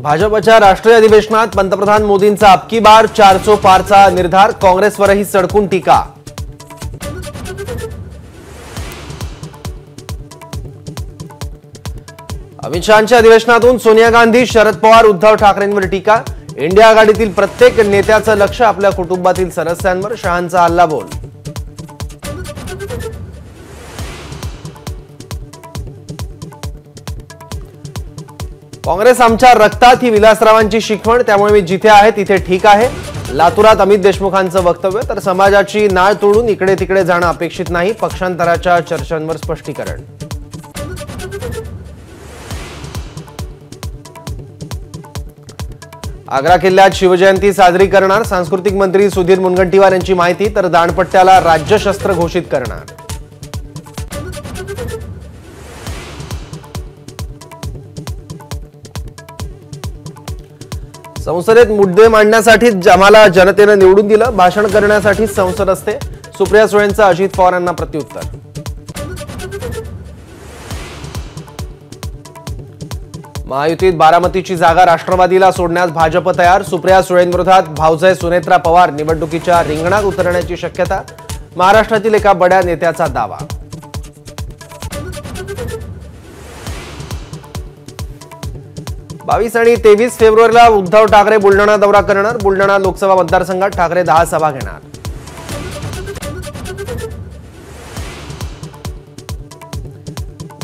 भाजपच्या राष्ट्रीय अधिवेशनात पंतप्रधान मोदींचा अबकी बार 400 पारचा निर्धार, काँग्रेसवरही सडकून टीका। अमित शहांच्या अधिवेशनातून सोनिया गांधी, शरद पवार, उद्धव ठाकरेंवर टीका। इंडिया आघाडीतील प्रत्येक नेत्याचं लक्ष आपल्या कुटुंबातील सदस्यांवर, शहांचा हल्लाबोल। काँग्रेस आमच्या रक्तात ही विलासरावांची शिकवण, त्यामुळे मी जिथे आहे तिथे ठीक आहे। लातूरात अमित देशमुखांचं वक्तव्य, तर समाजाची नाळ तोडून इकडे तिकडे जाणं अपेक्षित नाही, पक्षांतराच्या चर्चांवर स्पष्टीकरण। आग्रा किल्ल्यात शिवजयंती साजरी करणार, सांस्कृतिक मंत्री सुधीर मुनगंटीवार यांची माहिती, तर दांडपट्ट्याला राज्यशस्त्र घोषित करणार। संसदेत मुद्दे मांडण्यासाठी आम्हाला जनतेनं निवडून दिलं, भाषण करण्यासाठी संसद असते, सुप्रिया सुळेंचं अजित पवारांना प्रत्युत्तर। महायुतीत बारामतीची जागा राष्ट्रवादीला सोडण्यास भाजप तयार, सुप्रिया सुळेंविरोधात भाऊजाई सुनेत्रा पवार निवडणुकीच्या रिंगणात उतरण्याची शक्यता, महाराष्ट्रातील एका बड्या नेत्याचा दावा। 22 आणि 23 फेब्रुवारीला उद्धव ठाकरे बुलढाणा दौरा करणार, बुलढाणा लोकसभा मतदारसंघात ठाकरे 10 सभा घेणार।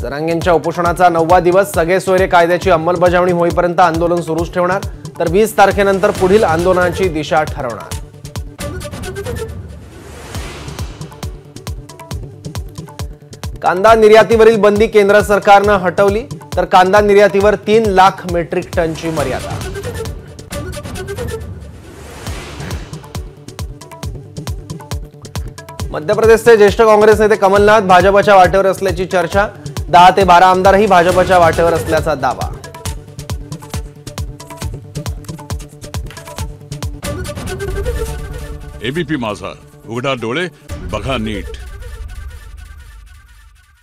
जरांगेंच्या उपोषणाचा 9वा दिवस, सगळे सोयरे कायद्याची अंमलबजावणी होईपर्यंत आंदोलन सुरूच ठेवणार, तर 20 तारखेनंतर पुढील आंदोलनाची दिशा ठरवणार। कांदा निर्यातीवरील बंदी केंद्र सरकारनं हटवली, तर कांदा निर्यातीवर 3 लाख मेट्रिक टनची मर्यादा। मध्य प्रदेशचे ज्येष्ठ काँग्रेस नेते कमलनाथ भाजपच्या वाटेवर असल्याची चर्चा, 10 ते 12 आमदारही भाजपच्या वाटेवर असल्याचा दावा। एबीपी माझा, उघडा डोळे बघा नीट।